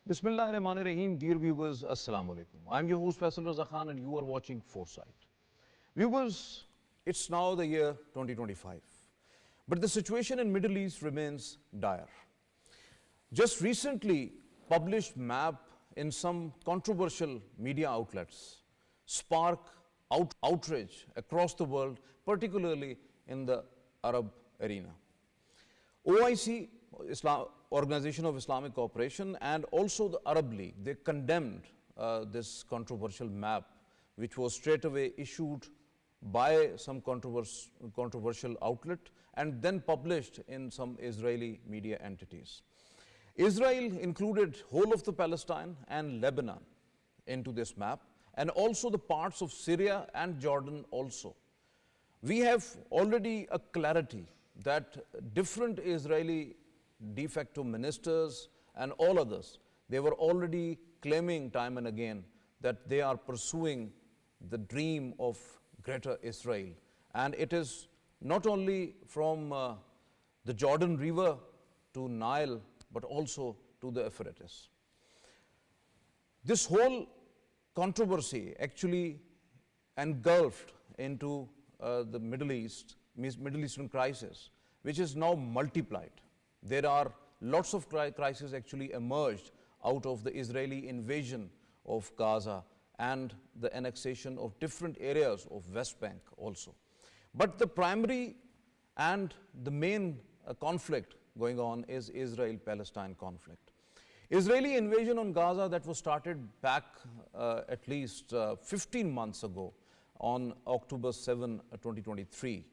Bismillahirrahmanirrahim. Dear viewers, Assalamu alaikum. I'm your host Faisal and you are watching Foresight. Viewers, it's now the year 2025, but the situation in Middle East remains dire. Just recently published map in some controversial media outlets spark outrage across the world, particularly in the Arab arena. OIC, Organization of Islamic Cooperation, and also the Arab League, they condemned this controversial map, which was straight away issued by some controversial outlet and then published in some Israeli media entities. Israel included whole of the Palestine and Lebanon into this map, and also the parts of Syria and Jordan also. We have already a clarity that different Israeli de facto ministers and all others, they were already claiming time and again that they are pursuing the dream of greater Israel. And it is not only from the Jordan River to Nile, but also to the Euphrates. This whole controversy actually engulfed into the Middle Eastern crisis, which is now multiplied. There are lots of crises actually emerged out of the Israeli invasion of Gaza and the annexation of different areas of West Bank also. But the primary and the main conflict going on is Israel-Palestine conflict. Israeli invasion on Gaza that was started back at least 15 months ago on October 7, 2023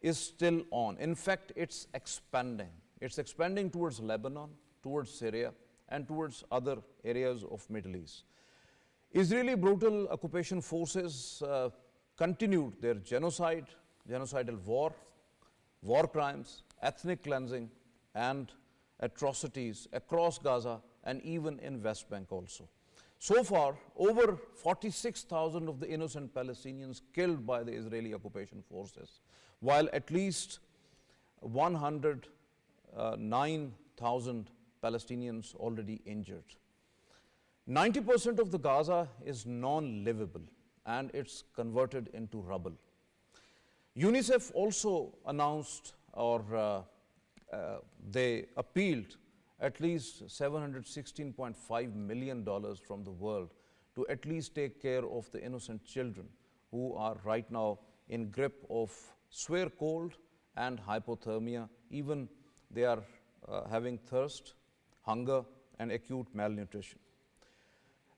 is still on. In fact, it's expanding. It's expanding towards Lebanon, towards Syria, and towards other areas of Middle East. Israeli brutal occupation forces continued their genocidal war crimes, ethnic cleansing, and atrocities across Gaza and even in West Bank also. So far, over 46,000 of the innocent Palestinians killed by the Israeli occupation forces, while at least 109,000 Palestinians already injured. 90% of the Gaza is non-livable and it's converted into rubble. UNICEF also announced they appealed at least $716.5 million from the world to at least take care of the innocent children who are right now in grip of severe cold and hypothermia. Even they are having thirst, hunger, and acute malnutrition.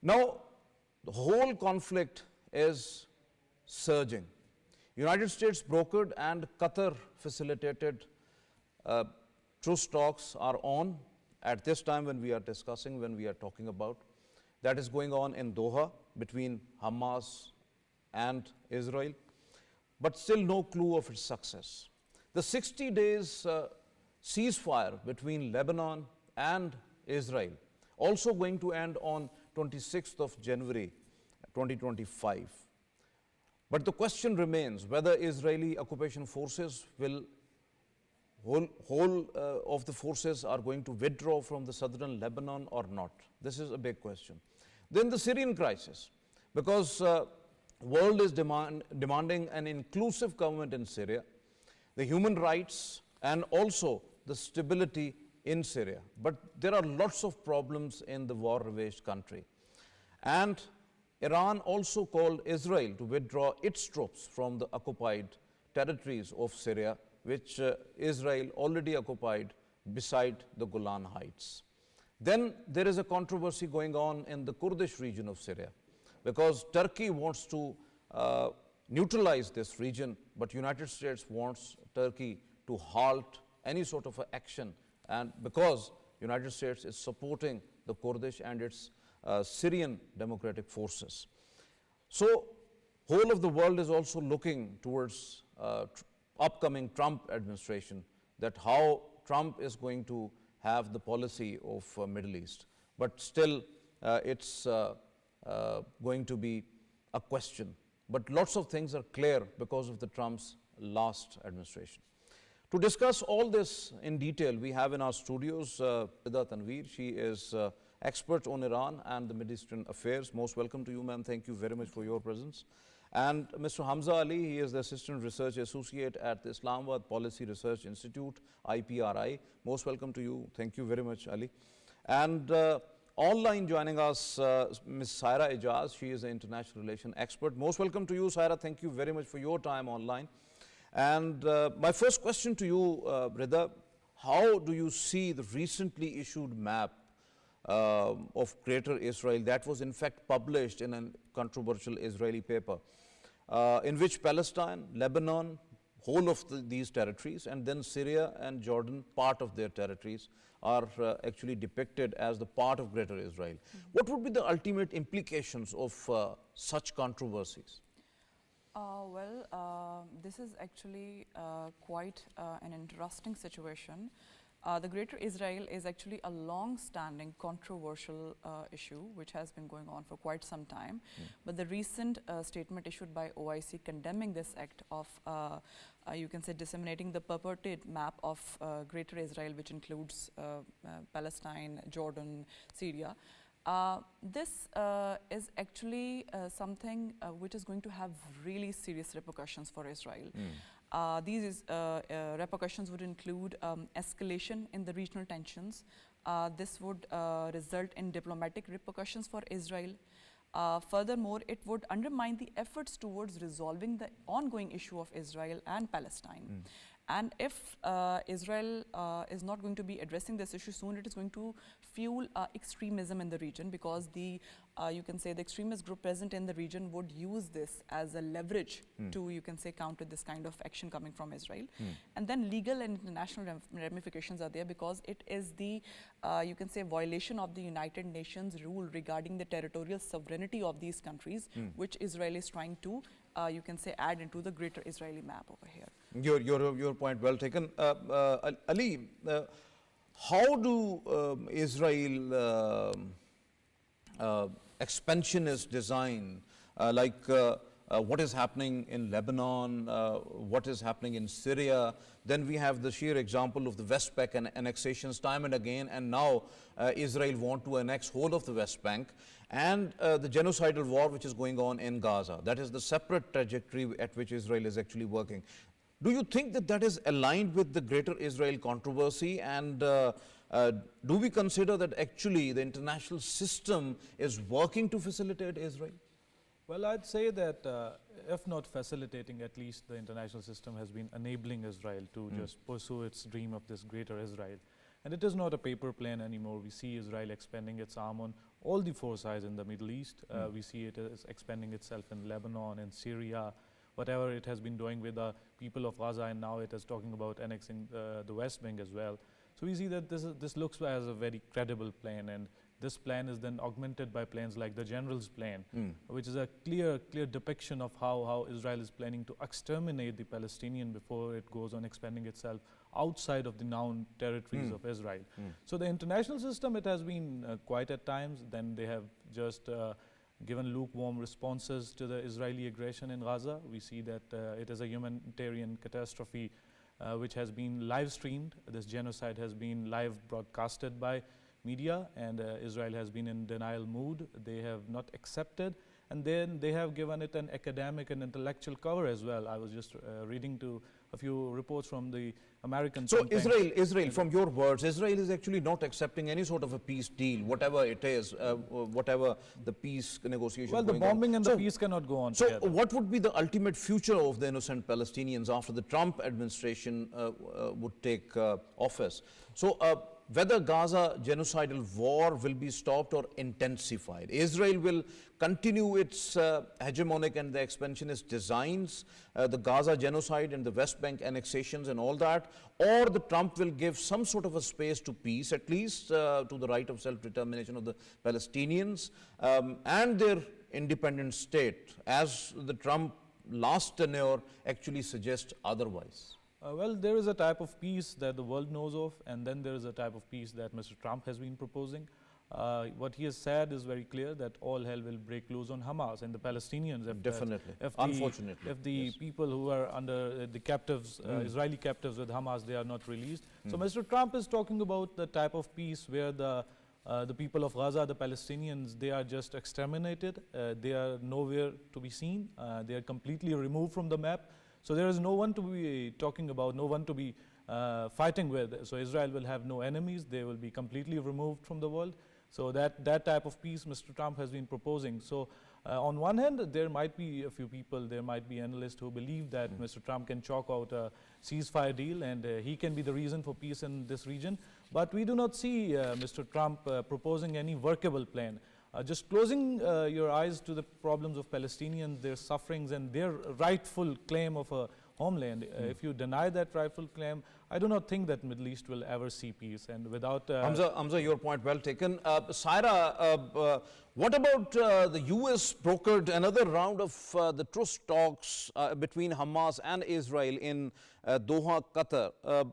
Now, the whole conflict is surging. United States brokered and Qatar facilitated truce talks are on at this time when we are talking about. That is going on in Doha between Hamas and Israel, but still no clue of its success. The 60 days ceasefire between Lebanon and Israel also going to end on 26th of January 2025. But the question remains whether Israeli occupation forces will whole of the forces are going to withdraw from the southern Lebanon or not. This is a big question. Then the Syrian crisis, because world is demanding an inclusive government in Syria, the human rights and also the stability in Syria. But there are lots of problems in the war-ravaged country. And Iran also called Israel to withdraw its troops from the occupied territories of Syria, which Israel already occupied beside the Golan Heights. Then there is a controversy going on in the Kurdish region of Syria, because Turkey wants to neutralize this region, but United States wants Turkey to halt any sort of action, and because United States is supporting the Kurdish and its Syrian democratic forces. So whole of the world is also looking towards upcoming Trump administration, that how Trump is going to have the policy of Middle East. But still, it's going to be a question. But lots of things are clear because of the Trump's last administration. To discuss all this in detail, we have in our studios RIDA TANVIR. She is expert on Iran and the Mideastern affairs. Most welcome to you, ma'am. Thank you very much for your presence. And Mr. Hamza Ali, he is the Assistant Research Associate at the Islamabad Policy Research Institute, IPRI. Most welcome to you. Thank you very much, Ali. And online joining us, Ms. SAIRA IJAZ. She is an international relation expert. Most welcome to you, SAIRA. Thank you very much for your time online. And my first question to you, RIDA, how do you see the recently issued map of Greater Israel that was in fact published in a controversial Israeli paper, in which Palestine, Lebanon, whole of these territories, and then Syria and Jordan, part of their territories, are actually depicted as the part of Greater Israel. What would be the ultimate implications of such controversies? This is actually quite an interesting situation. The Greater Israel is actually a long-standing controversial issue which has been going on for quite some time. But the recent statement issued by OIC condemning this act of, you can say, disseminating the purported map of Greater Israel, which includes Palestine, Jordan, Syria. This is actually something which is going to have really serious repercussions for Israel. These repercussions would include escalation in the regional tensions. This would result in diplomatic repercussions for Israel. Furthermore, it would undermine the efforts towards resolving the ongoing issue of Israel and Palestine. And if Israel is not going to be addressing this issue soon, it is going to fuel extremism in the region, because the, you can say, the extremist group present in the region would use this as a leverage to, you can say, counter this kind of action coming from Israel. And then legal and international ramifications are there, because it is the, you can say, violation of the United Nations rule regarding the territorial sovereignty of these countries, which Israel is trying to, you can say, add into the Greater Israeli map over here. Your point well taken. Ali, how do Israel expansionist design, like what is happening in Lebanon, what is happening in Syria, then we have the sheer example of the West Bank and annexations time and again, and now Israel want to annex whole of the West Bank, and the genocidal war which is going on in Gaza. That is the separate trajectory at which Israel is actually working. Do you think that that is aligned with the Greater Israel controversy, and do we consider that actually the international system is working to facilitate Israel? Well, I'd say that if not facilitating, at least the international system has been enabling Israel to just pursue its dream of this Greater Israel. And it is not a paper plane anymore. We see Israel expanding its arm on all the four sides in the Middle East. We see it is expanding itself in Lebanon and Syria, whatever it has been doing with the people of Raza, and now it is talking about annexing the West Bank as well. So we see that this looks as a very credible plan, and this plan is then augmented by plans like the General's Plan, which is a clear depiction of how Israel is planning to exterminate the Palestinian before it goes on expanding itself outside of the known territories of Israel. So the international system, it has been quiet at times. Then they have just given lukewarm responses to the Israeli aggression in Gaza. We see that it is a humanitarian catastrophe which has been live streamed. This genocide has been live broadcasted by media, and Israel has been in denial mood. They have not accepted, and then they have given it an academic and intellectual cover as well. I was just reading to a few reports from the American. So Israel, from your words, Israel is actually not accepting any sort of a peace deal, whatever it is, whatever the peace negotiation. Well, the bombing and the peace cannot go on together. So what would be the ultimate future of the innocent Palestinians after the Trump administration would take office? So whether Gaza genocidal war will be stopped or intensified, Israel will continue its hegemonic and the expansionist designs, the Gaza genocide and the West Bank annexations and all that, or the Trump will give some sort of a space to peace, at least to the right of self-determination of the Palestinians and their independent state, as the Trump last tenure actually suggests otherwise. Well, there is a type of peace that the world knows of, and then there is a type of peace that Mr. Trump has been proposing. What he has said is very clear, that all hell will break loose on Hamas and the Palestinians. Definitely, unfortunately. If the people who are under the captives, Israeli captives with Hamas, they are not released. So Mr. Trump is talking about the type of peace where the The people of Gaza, the Palestinians, they are just exterminated. They are nowhere to be seen. They are completely removed from the map. So there is no one to be talking about, no one to be fighting with. So Israel will have no enemies. They will be completely removed from the world. So that type of peace Mr. Trump has been proposing. So on one hand, there might be a few people, there might be analysts who believe that Mr. Trump can chalk out a ceasefire deal and he can be the reason for peace in this region. But we do not see Mr. Trump proposing any workable plan. Just closing your eyes to the problems of Palestinians, their sufferings and their rightful claim of a homeland. If you deny that rightful claim, I do not think that Middle East will ever see peace. And without Hamza, your point well taken. SAIRA, what about the US brokered another round of the truce talks between Hamas and Israel in Doha, Qatar?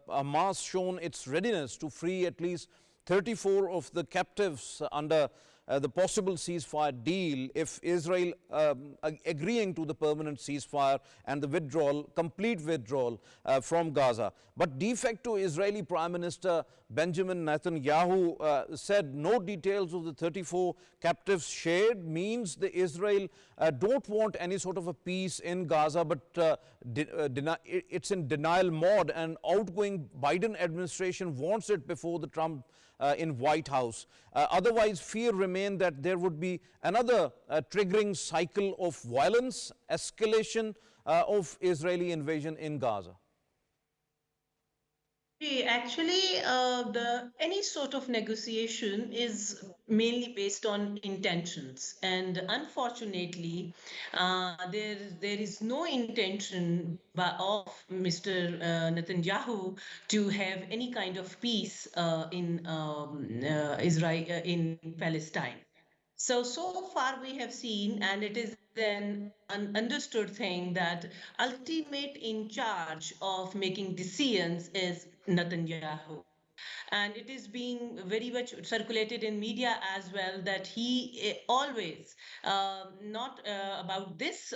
Hamas shown its readiness to free at least 34 of the captives under the possible ceasefire deal if Israel agreeing to the permanent ceasefire and the withdrawal, complete withdrawal from Gaza. But de facto Israeli Prime Minister Benjamin Netanyahu said no details of the 34 captives shared means the Israel don't want any sort of a peace in Gaza, but it's in denial mode, and outgoing Biden administration wants it before the Trump in White House. Otherwise, fear remained that there would be another triggering cycle of violence, escalation of Israeli invasion in Gaza. Actually, any sort of negotiation is mainly based on intentions, and unfortunately, there is no intention of Mr. Netanyahu to have any kind of peace in Israel, in Palestine. So far we have seen, and it is an understood thing, that ultimate in charge of making decisions is Netanyahu. And it is being very much circulated in media as well that he always, not about this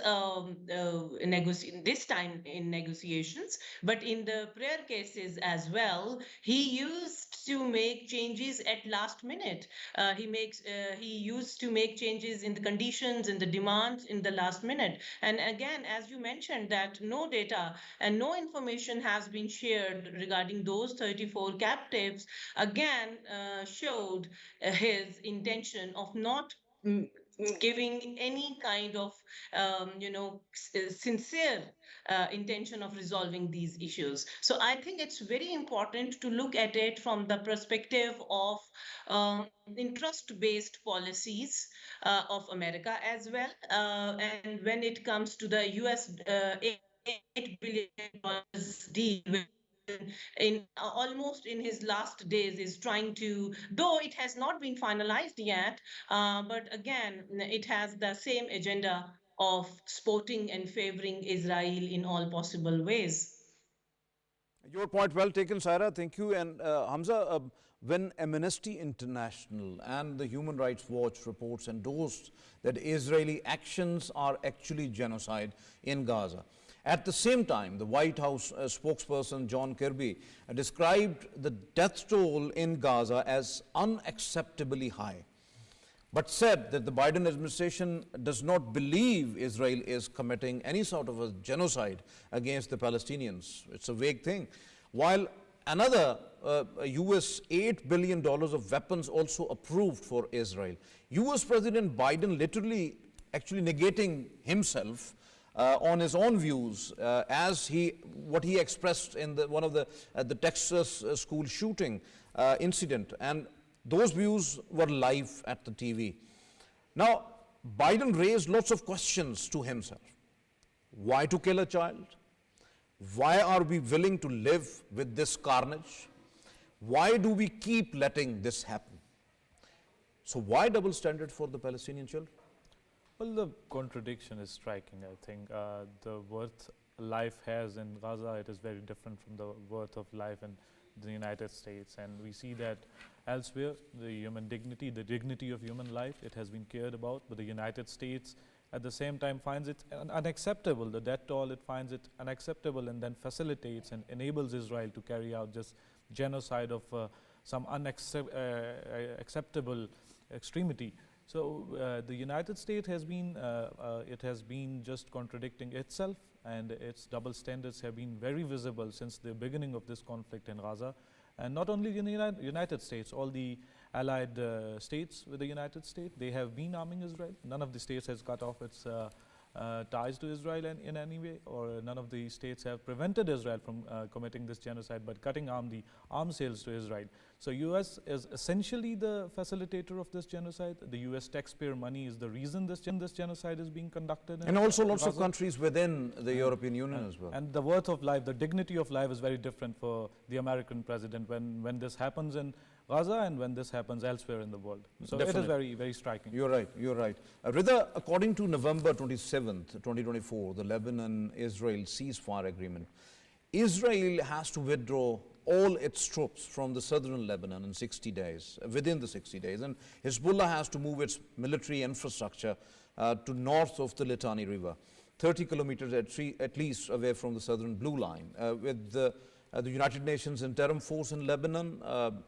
this time in negotiations, but in the prayer cases as well, he used to make changes at last minute. He used to make changes in the conditions, in the demands in the last minute. And again, as you mentioned, that no data and no information has been shared regarding those 34 captives, again showed his intention of not giving any kind of sincere intention of resolving these issues. So I think it's very important to look at it from the perspective of interest-based policies of America as well. And when it comes to the US $8 billion deal, in almost in his last days, is trying to, though it has not been finalized yet, but again, it has the same agenda of supporting and favoring Israel in all possible ways. Your point well taken, SAIRA. Thank you. And Hamza, when Amnesty International and the Human Rights Watch reports endorsed that Israeli actions are actually genocide in Gaza, at the same time, the White House spokesperson John Kirby described the death toll in Gaza as unacceptably high, but said that the Biden administration does not believe Israel is committing any sort of a genocide against the Palestinians. It's a vague thing. While another US $8 billion of weapons also approved for Israel. US President Biden literally actually negating himself on his own views as what he expressed in one of the Texas school shooting incident, and those views were live at the TV. Now, Biden raised lots of questions to himself. Why to kill a child? Why are we willing to live with this carnage? Why do we keep letting this happen? So why double standard for the Palestinian children? Well, the contradiction is striking, I think. The worth life has in Gaza, it is very different from the worth of life in the United States. And we see that elsewhere, the human dignity, the dignity of human life, it has been cared about. But the United States, at the same time, finds it unacceptable. The death toll, it finds it unacceptable, and then facilitates and enables Israel to carry out just genocide of some unacceptable extremity. So the United States has been, it has been just contradicting itself, and its double standards have been very visible since the beginning of this conflict in Gaza. And not only in the United States, all the allied states with the United States, they have been arming Israel. None of the states has cut off its ties to Israel in any way, or none of the states have prevented Israel from committing this genocide, but cutting the arms sales to Israel. So US is essentially the facilitator of this genocide. The US taxpayer money is the reason this genocide is being conducted. And also lots of countries within the European Union as well. And the worth of life, the dignity of life is very different for the American president when this happens in Raza and when this happens elsewhere in the world. So Definitely. it is very, very striking. You're right, you're right. RIDA, according to November 27th, 2024, the Lebanon-Israel ceasefire agreement, Israel has to withdraw all its troops from the southern Lebanon in 60 days, within the 60 days. And Hezbollah has to move its military infrastructure to north of the Litani River, 30 kilometers at least away from the southern blue line, with the United Nations Interim Force in Lebanon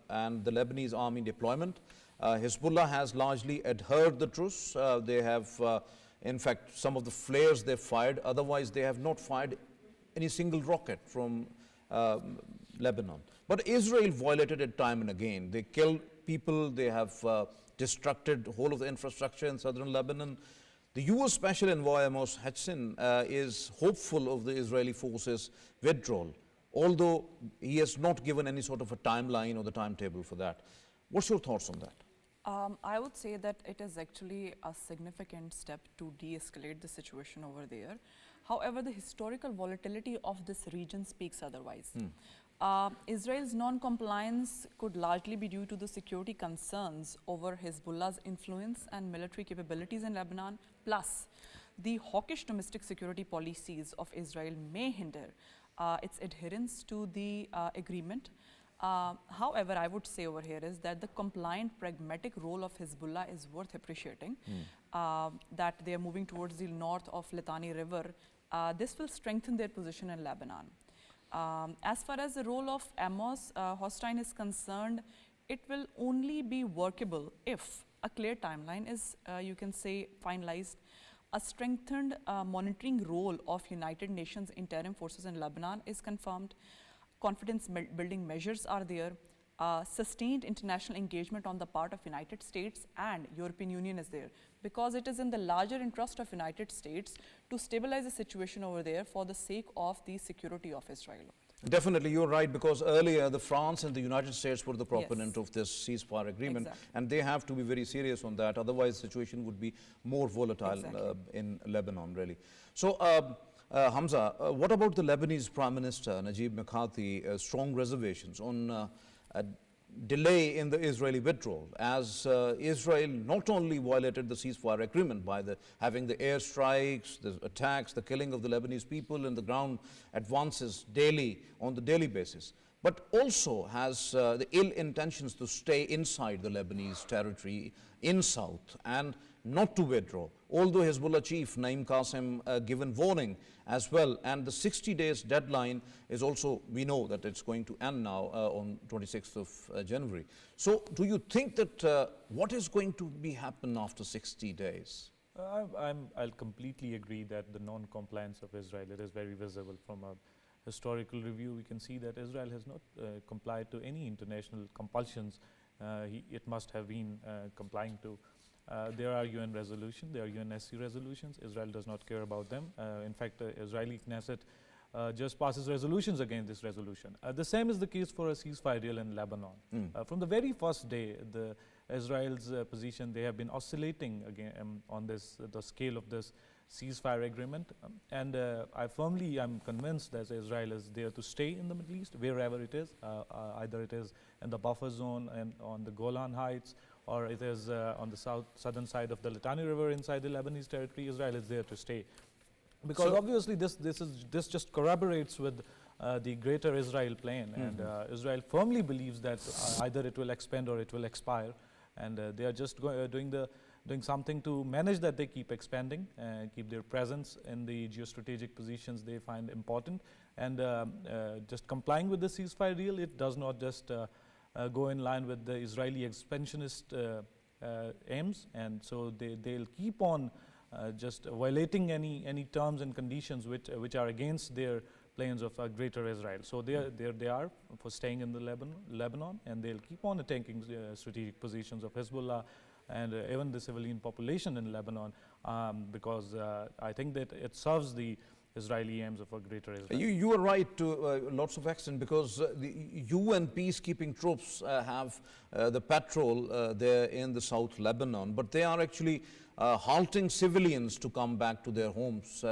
and the Lebanese army deployment. Hezbollah has largely adhered the truce. They have, in fact, some of the flares they fired. Otherwise, they have not fired any single rocket from Lebanon. But Israel violated it time and again. They killed people. They have destructed the whole of the infrastructure in southern Lebanon. The US Special Envoy Amos Hochstein is hopeful of the Israeli forces' withdrawal, although he has not given any sort of a timeline or the timetable for that. What's your thoughts on that? I would say that it is actually a significant step to de-escalate the situation over there. However, the historical volatility of this region speaks otherwise. Israel's non-compliance could largely be due to the security concerns over Hezbollah's influence and military capabilities in Lebanon, plus the hawkish domestic security policies of Israel may hinder its adherence to the agreement. However, I would say over here is that the compliant, pragmatic role of Hezbollah is worth appreciating. That they are moving towards the north of Litani River. This will strengthen their position in Lebanon. As far as the role of Amos Hochstein is concerned, it will only be workable if a clear timeline is, you can say, finalized. A strengthened monitoring role of United Nations interim forces in Lebanon is confirmed. Confidence building measures are there. Sustained international engagement on the part of United States and European Union is there, because it is in the larger interest of United States to stabilize the situation over there for the sake of the security of Israel. Definitely, you're right, because earlier the France and the United States were the proponent of this ceasefire agreement, and they have to be very serious on that. Otherwise, the situation would be more volatile in Lebanon, really. So, Hamza, what about the Lebanese Prime Minister, Najib Mikati, strong reservations on a delay in the Israeli withdrawal, as Israel not only violated the ceasefire agreement by having the airstrikes, the attacks, the killing of the Lebanese people, and the ground advances on the daily basis, but also has the ill intentions to stay inside the Lebanese territory in south and not to withdraw, although Hezbollah chief Naim Qassem given warning as well, and the 60 days deadline is also, we know that it's going to end now on 26th of January. So do you think that what is going to be happen after 60 days? I'll completely agree that the non-compliance of Israel, it is very visible from a historical review. We can see that Israel has not complied to any international compulsions it must have been complying to. There are UN resolutions, there are UNSC resolutions. Israel does not care about them. In fact, the Israeli Knesset just passes resolutions against this resolution. The same is the case for a ceasefire deal in Lebanon. From the very first day, Israel's position, they have been oscillating again on the scale of this ceasefire agreement. And I firmly am convinced that Israel is there to stay in the Middle East, wherever it is, either it is in the buffer zone and on the Golan Heights, or it is on the southern side of the Litani River inside the Lebanese territory. Israel is there to stay. Because obviously this just corroborates with the greater Israel plan, and Israel firmly believes that either it will expand or it will expire, and they are just doing something to manage that. They keep expanding, keep their presence in the geostrategic positions they find important, and just complying with the ceasefire deal, it does not just go in line with the Israeli expansionist aims, and so they'll keep on just violating any terms and conditions which are against their plans of a greater Israel. So they are for staying in the Lebanon, and they'll keep on attacking strategic positions of Hezbollah and even the civilian population in Lebanon, because I think that it serves the Israeli aims of a greater Israel. You are right to lots of extent, because the UN peacekeeping troops have the patrol there in the South Lebanon, but they are actually halting civilians to come back to their homes,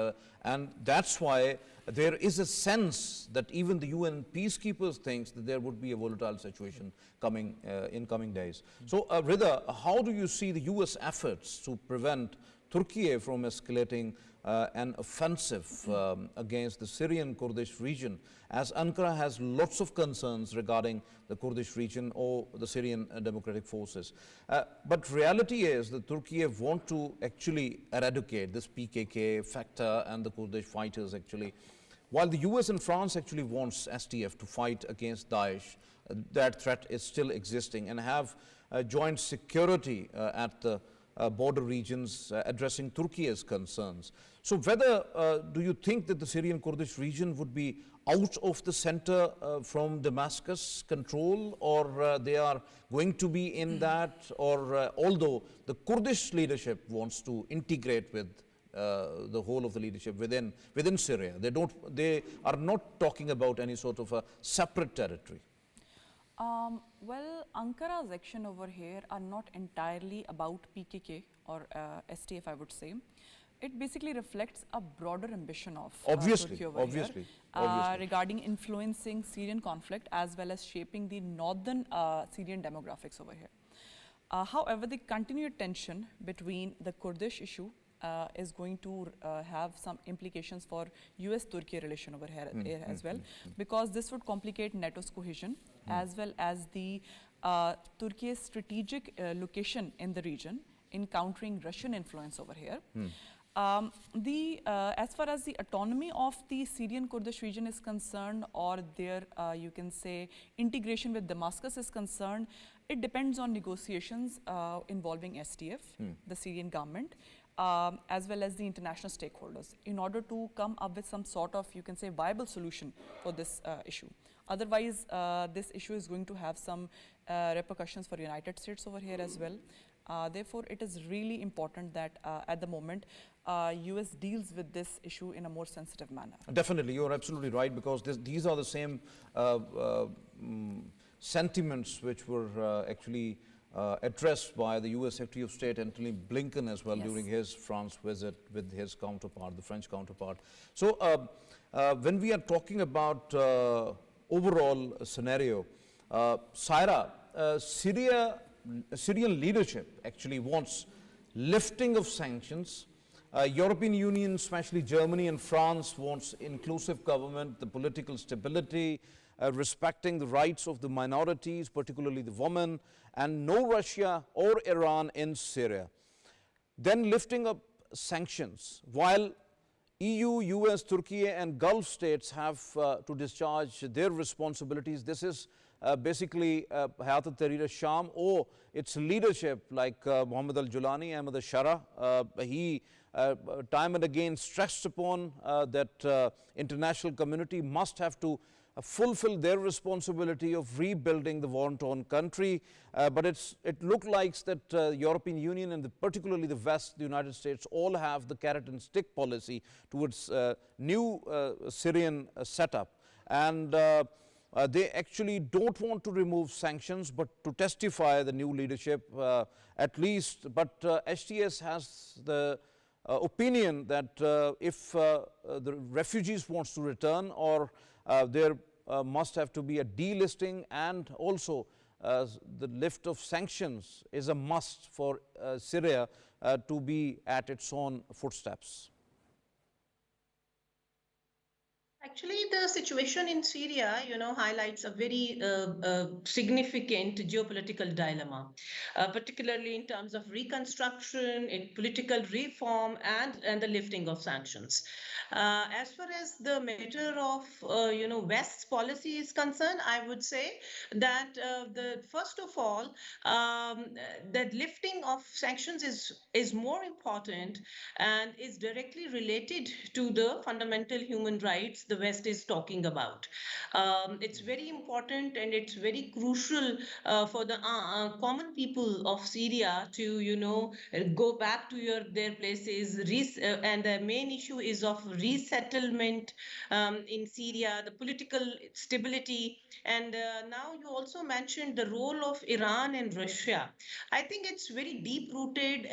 and that's why there is a sense that even the UN peacekeepers thinks that there would be a volatile situation coming in coming days. So Rida, how do you see the US efforts to prevent Turkey from escalating an offensive against the Syrian Kurdish region, as Ankara has lots of concerns regarding the Kurdish region or the Syrian Democratic Forces? But reality is that Turkey want to actually eradicate this PKK factor and the Kurdish fighters actually, while the US and France actually wants STF to fight against Daesh. That threat is still existing, and have joint security at the border regions addressing Turkey's concerns. So whether do you think that the Syrian Kurdish region would be out of the center from Damascus control, or they are going to be in that, or although the Kurdish leadership wants to integrate with the whole of the leadership within Syria, they are not talking about any sort of a separate territory? Well, Ankara's action over here are not entirely about PKK or STF, I would say. It basically reflects a broader ambition of Turkey over here regarding influencing Syrian conflict as well as shaping the northern Syrian demographics over here. However, the continued tension between the Kurdish issue is going to have some implications for US-Turkey relation over here as well, because this would complicate NATO's cohesion as well as the Turkey's strategic location in the region in countering Russian influence over here. As far as the autonomy of the Syrian Kurdish region is concerned, or their, you can say, integration with Damascus is concerned, it depends on negotiations involving STF, the Syrian government, as well as the international stakeholders, in order to come up with some sort of, you can say, viable solution for this issue. Otherwise, this issue is going to have some repercussions for United States over here as well. Therefore, it is really important that at the moment, US deals with this issue in a more sensitive manner. Definitely, you're absolutely right, because these are the same sentiments which were actually addressed by the US Secretary of State Antony Blinken as well during his France visit with his counterpart, the French counterpart. So when we are talking about overall scenario, SAIRA, Syrian leadership actually wants lifting of sanctions. European Union, especially Germany and France, wants inclusive government, the political stability, respecting the rights of the minorities, particularly the women, and no Russia or Iran in Syria. Then lifting up sanctions, while EU, US, Turkey and Gulf states have to discharge their responsibilities. This is basically Hayat al-Tahrir al-Sham or its leadership, like Mohammed al-Julani, Ahmad al-Shara. He time and again stressed upon that international community must have to fulfill their responsibility of rebuilding the war-torn country, but it looked like that European Union and particularly the West, the United States, all have the carrot and stick policy towards new Syrian setup, and they actually don't want to remove sanctions, but to testify the new leadership at least. But HTS has the opinion that if the refugees wants to return, or there must have to be a delisting, and also the lift of sanctions is a must for Syria to be at its own footsteps. Actually, the situation in Syria, highlights a very significant geopolitical dilemma, particularly in terms of reconstruction, in political reform, and the lifting of sanctions. As far as the matter of, West's policy is concerned, I would say that the first of all, that lifting of sanctions is more important and is directly related to the fundamental human rights the West is talking about. It's very important and it's very crucial for the common people of Syria to, go back to their places. And the main issue is of resettlement in Syria, the political stability. And now you also mentioned the role of Iran and Russia. I think it's very deep rooted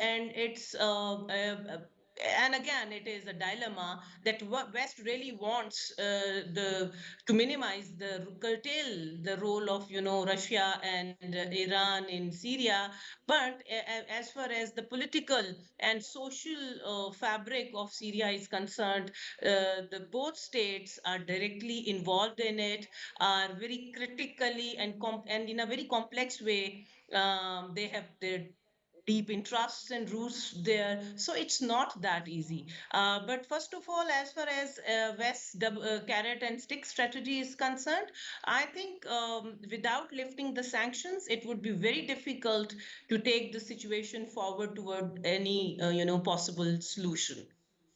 and again, it is a dilemma that West really wants to minimize curtail the role of Russia and Iran in Syria, but as far as the political and social fabric of Syria is concerned, the both states are directly involved in it, are very critically and in a very complex way. They have their deep interests and roots there. So it's not that easy. But first of all, as far as West's carrot and stick strategy is concerned, I think without lifting the sanctions, it would be very difficult to take the situation forward toward any, possible solution.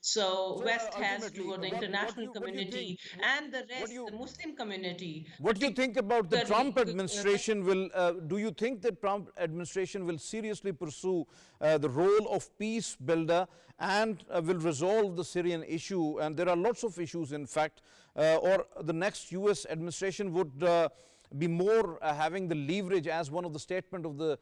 So So West has ultimately, toward the international what do you community think? and the What do rest, you the Muslim community, What do you think about the Trump particularly. administration will, do you think the Trump administration will seriously pursue the role of peace builder and will resolve the Syrian issue? And there are lots of issues, in fact, or the next US administration would be more having the leverage, as one of the statement of the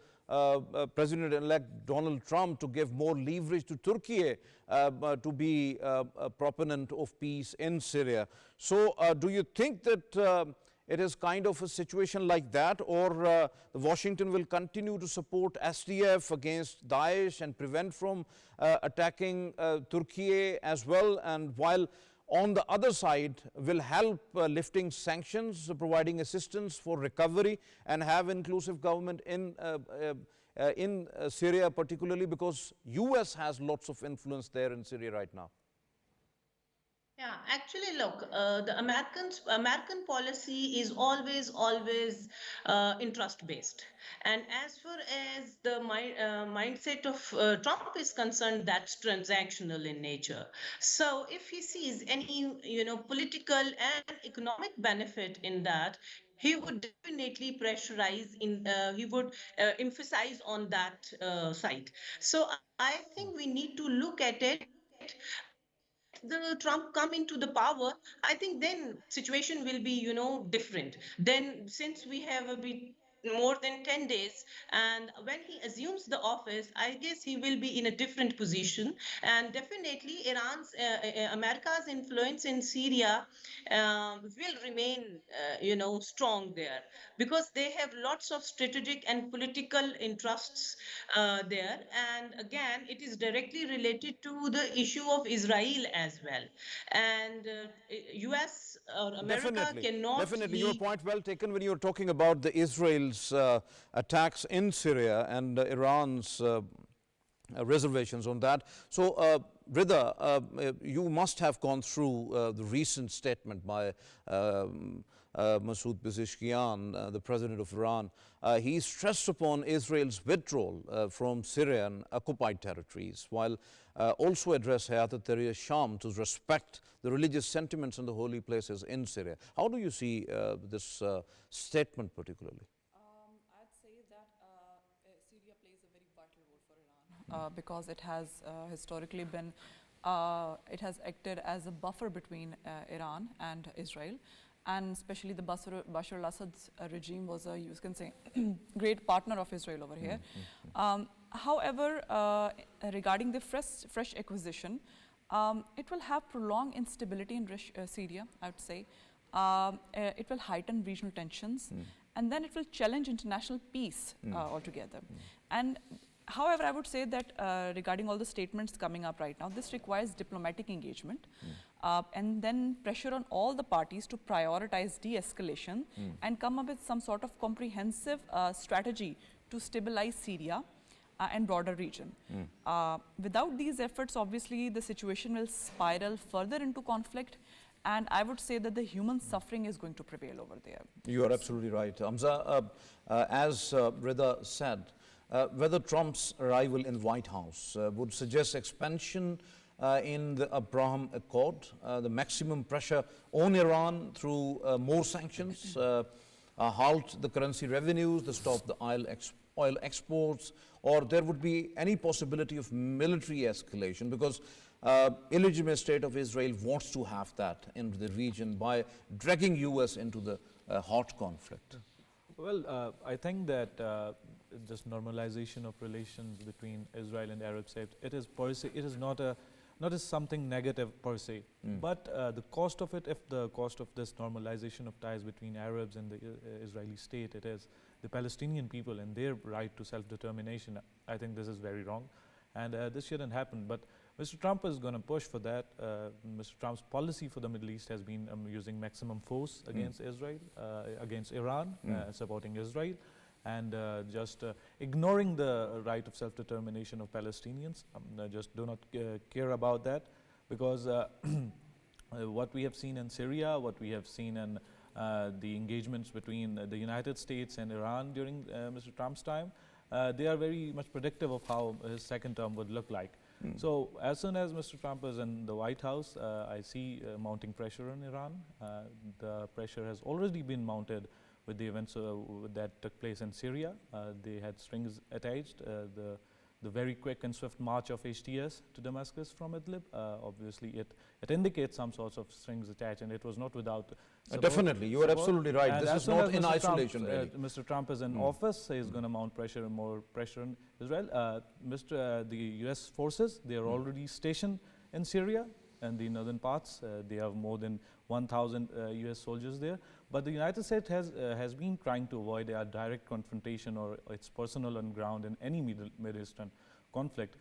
President-elect Donald Trump, to give more leverage to Turkey to be a proponent of peace in Syria. So do you think that it is kind of a situation like that, or Washington will continue to support SDF against Daesh and prevent from attacking Turkey as well, and while on the other side will help lifting sanctions, providing assistance for recovery, and have inclusive government in Syria, particularly because US has lots of influence there in Syria right now? Yeah, actually, look, the American policy is always interest based, and as far as the mindset of Trump is concerned, that's transactional in nature. So, if he sees any political and economic benefit in that, he would definitely pressurize he would emphasize on that side. So I think we need to look at it. Let the Trump come into the power, I think then situation will be, different. Then since we have a bit more than 10 days, and when he assumes the office, I guess he will be in a different position. And definitely America's influence in Syria will remain, strong there, because they have lots of strategic and political interests there. And again, it is directly related to the issue of Israel as well. And US or America Definitely, cannot definitely. Your leave. point well taken when you're talking about the Israel's attacks in Syria and Iran's reservations on that. So, Rida, you must have gone through the recent statement by Masoud Pezeshkian, the president of Iran. He stressed upon Israel's withdrawal from Syrian occupied territories, while also addressed Hayat al-Tahrir Sham to respect the religious sentiments in the holy places in Syria. How do you see this statement particularly? I'd say that Syria plays a very vital role for Iran because it has historically been, it has acted as a buffer between Iran and Israel. And especially the Bashar al-Assad's regime was a, you can say, great partner of Israel over here. However, regarding the fresh acquisition, it will have prolonged instability in Syria, I would say. It will heighten regional tensions, and then it will challenge international peace altogether. And However, I would say that regarding all the statements coming up right now, this requires diplomatic engagement and then pressure on all the parties to prioritize de-escalation and come up with some sort of comprehensive strategy to stabilize Syria and broader region. Without these efforts, obviously, the situation will spiral further into conflict, and I would say that the human suffering is going to prevail over there. You are absolutely right. HAMZA, as RIDA said, whether Trump's arrival in White House would suggest expansion in the Abraham Accord, the maximum pressure on Iran through more sanctions, halt the currency revenues, the stop the oil exports, or there would be any possibility of military escalation, because illegitimate state of Israel wants to have that in the region by dragging US into the hot conflict. Well, I think that this normalization of relations between Israel and Arab states, it is per se, it is not as something negative per se, but the cost of it, if the cost of this normalization of ties between Arabs and the Israeli state, it is the Palestinian people and their right to self-determination. I think this is very wrong, and this shouldn't happen. But Mr. Trump is going to push for that. Mr. Trump's policy for the Middle East has been using maximum force against Israel, against Iran, supporting Israel, and just ignoring the right of self-determination of Palestinians. Just do not care about that, because what we have seen in Syria, what we have seen in the engagements between the United States and Iran during Mr. Trump's time, they are very much predictive of how his second term would look like. So as soon as Mr. Trump is in the White House, I see mounting pressure on Iran. The pressure has already been mounted with the events that took place in Syria. They had strings attached. The very quick and swift march of HTS to Damascus from Idlib, obviously it indicates some sorts of strings attached, and it was not without support. Definitely, you are absolutely right. And this is not in isolation. Really. Mr. Trump is in office, he is going to mount pressure and more pressure on Israel. The US forces, they are already stationed in Syria and the northern parts. They have more than 1,000 US soldiers there. But the United States has been trying to avoid a direct confrontation or its personnel on ground in any Middle Eastern conflict.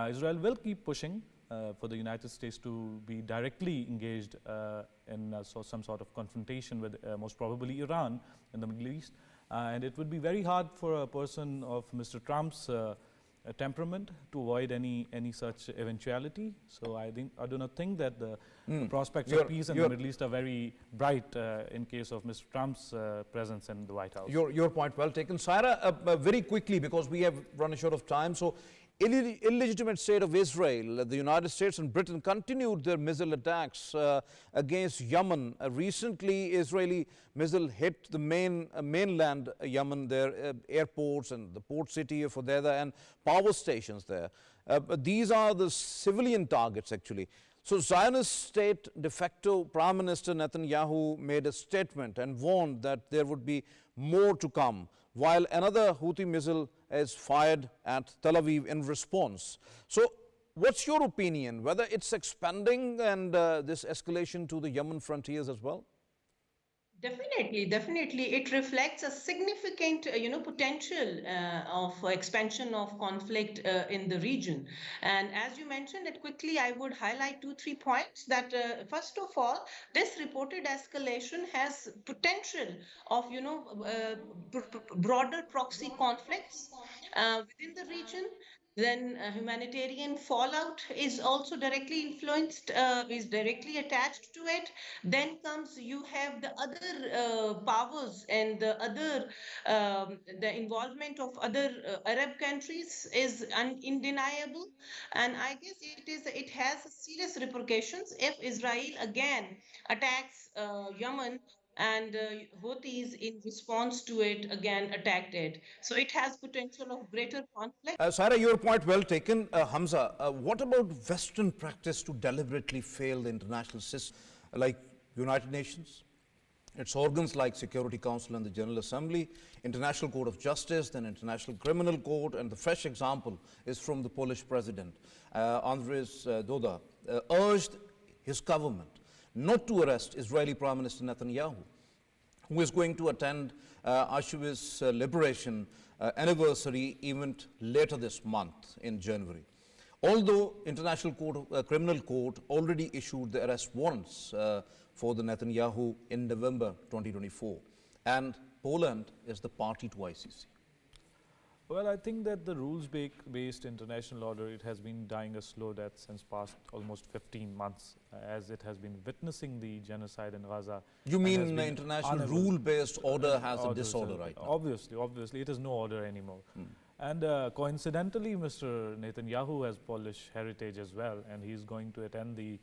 Israel will keep pushing for the United States to be directly engaged in some sort of confrontation with most probably Iran in the Middle East. And it would be very hard for a person of Mr. Trump's temperament to avoid any such eventuality. So I do not think that the prospects of peace in the Middle East are very bright in case of Mr. Trump's presence in the White House. Your point well taken. SAIRA, very quickly, because we have run short of time. So illegitimate state of Israel, the United States and Britain continued their missile attacks against Yemen. Recently, Israeli missile hit the mainland Yemen, their airports and the port city of Hodeida and power stations there. But these are the civilian targets, actually. So Zionist state de facto Prime Minister Netanyahu made a statement and warned that there would be more to come, while another Houthi missile is fired at Tel Aviv in response. So what's your opinion, whether it's expanding and this escalation to the Yemen frontiers as well? Definitely. It reflects a significant, potential of expansion of conflict in the region. And as you mentioned it quickly, I would highlight 2-3 points that, first of all, this reported escalation has potential of, broader proxy conflicts within the region. Then humanitarian fallout is also directly influenced, is directly attached to it. Then comes, you have the other powers and the other, the involvement of other Arab countries is undeniable. And I guess it has serious repercussions if Israel again attacks Yemen, and Houthis in response to it again attacked it. So it has potential of greater conflict. SAIRA, your point well taken. HAMZA, what about Western practice to deliberately fail the international system, like United Nations, its organs like Security Council and the General Assembly, International Court of Justice, then International Criminal Court, and the fresh example is from the Polish president, Andrzej Duda, urged his government not to arrest Israeli Prime Minister Netanyahu. who is going to attend Auschwitz liberation anniversary event later this month in January. Although International Criminal Court already issued the arrest warrants for the Netanyahu in November 2024, and Poland is the party to ICC. Well, I think that the rules-based international order, it has been dying a slow death since past almost 15 months, as it has been witnessing the genocide in Raza. You mean the international rule-based order has a disorder right now? Obviously, it is no order anymore. And coincidentally, Mr. Netanyahu has Polish heritage as well, and he's going to attend the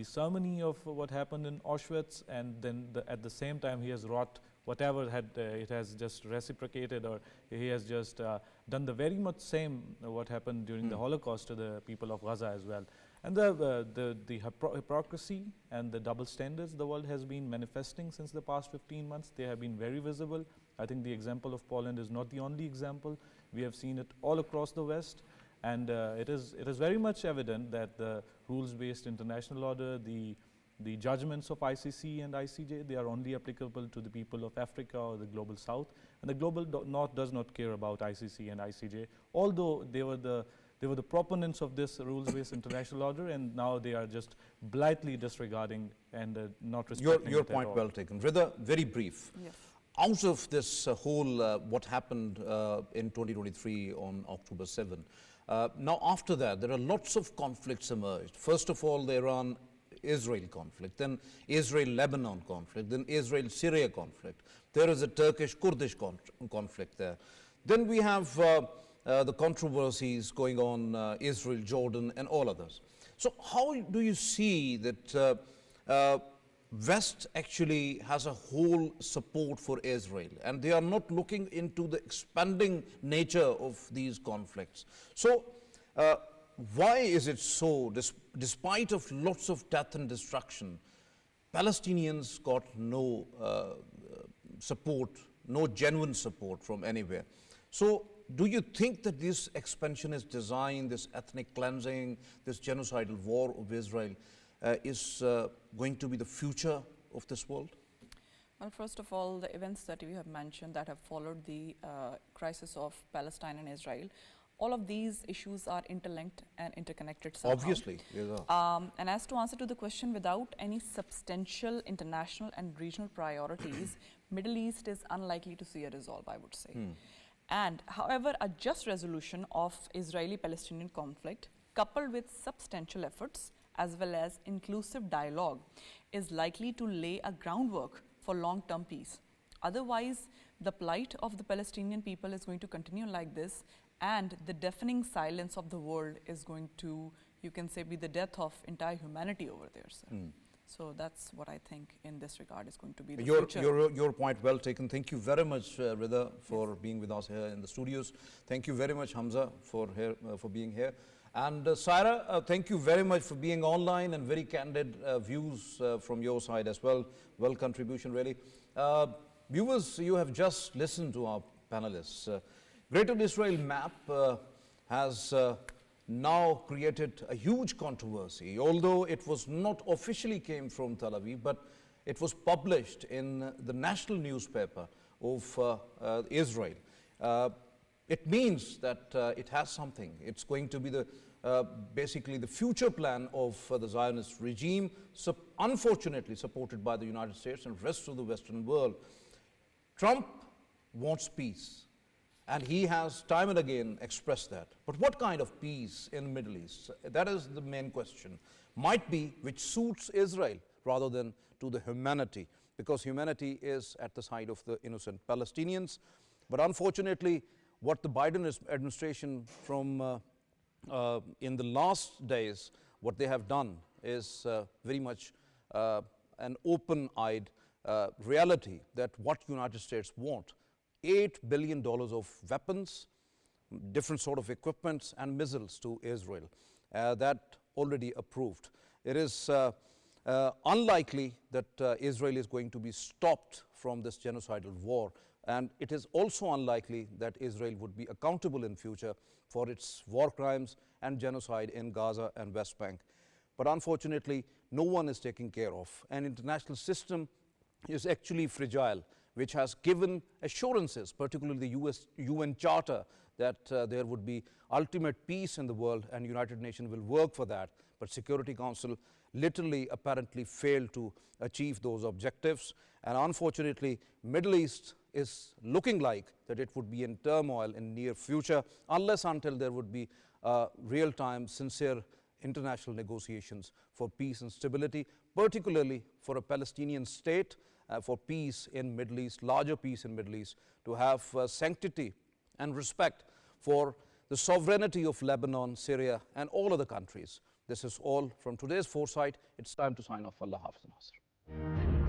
ceremony of what happened in Auschwitz, and then at the same time he has wrought whatever it has just reciprocated, or he has just done the very much same what happened during the Holocaust to the people of Gaza as well. And the hypocrisy and the double standards the world has been manifesting since the past 15 months, they have been very visible. I think the example of Poland is not the only example. We have seen it all across the West. And it is very much evident that the rules-based international order, the judgments of ICC and ICJ, they are only applicable to the people of Africa or the global South. And the global North does not care about ICC and ICJ, although they were the proponents of this rules-based international order, and now they are just blithely disregarding and not respecting your it at point all. well taken. Rida, very brief. Yes. Out of this whole what happened in 2023 on October 7, now after that, there are lots of conflicts emerged. First of all, the Iran-Israel conflict, then Israel-Lebanon conflict, then Israel-Syria conflict. There is a Turkish-Kurdish conflict there. Then we have the controversies going on, Israel, Jordan, and all others. So how do you see that West actually has a whole support for Israel, and they are not looking into the expanding nature of these conflicts? So why is it so, despite of lots of death and destruction, Palestinians got no support, no genuine support from anywhere? So do you think that this expansion is designed, this ethnic cleansing, this genocidal war of Israel is going to be the future of this world? Well, first of all, the events that you have mentioned that have followed the crisis of Palestine and Israel, all of these issues are interlinked and interconnected somehow. Obviously, yes, sir. And as to answer to the question, without any substantial international and regional priorities, Middle East is unlikely to see a resolve, I would say. And however, a just resolution of Israeli-Palestinian conflict, coupled with substantial efforts as well as inclusive dialogue, is likely to lay a groundwork for long-term peace. Otherwise, the plight of the Palestinian people is going to continue like this, and the deafening silence of the world is going to, you can say, be the death of entire humanity over there, sir. So that's what I think in this regard is going to be the future. Your point well taken. Thank you very much, Rida, for being with us here in the studios. Thank you very much, Hamza, for being here. And SAIRA, thank you very much for being online and very candid views from your side as well. Well contribution, really. Viewers, you have just listened to our panelists. Greater Israel map has now created a huge controversy, although it was not officially came from Tel Aviv, but it was published in the national newspaper of Israel. It means that it has something. It's going to be the basically the future plan of the Zionist regime, unfortunately supported by the United States and the rest of the Western world. Trump wants peace, and he has time and again expressed that. But what kind of peace in the Middle East? That is the main question. Might be which suits Israel rather than to the humanity, because humanity is at the side of the innocent Palestinians. But unfortunately, what the Biden administration from in the last days, what they have done is very much an open-eyed reality that what United States want. $8 billion of weapons, different sort of equipments and missiles to Israel, that already approved. It is unlikely that Israel is going to be stopped from this genocidal war. And it is also unlikely that Israel would be accountable in future for its war crimes and genocide in Gaza and West Bank. But unfortunately, no one is taken care of. An international system is actually fragile, which has given assurances, particularly the UN Charter, that there would be ultimate peace in the world and United Nations will work for that. But Security Council literally apparently failed to achieve those objectives. And unfortunately, Middle East is looking like that it would be in turmoil in near future unless until there would be real-time, sincere international negotiations for peace and stability, particularly for a Palestinian state, for peace in Middle East, larger peace in Middle East, to have sanctity and respect for the sovereignty of Lebanon, Syria, and all other countries. This is all from today's Foresight. It's time to sign off. Allah Hafiz Nasr.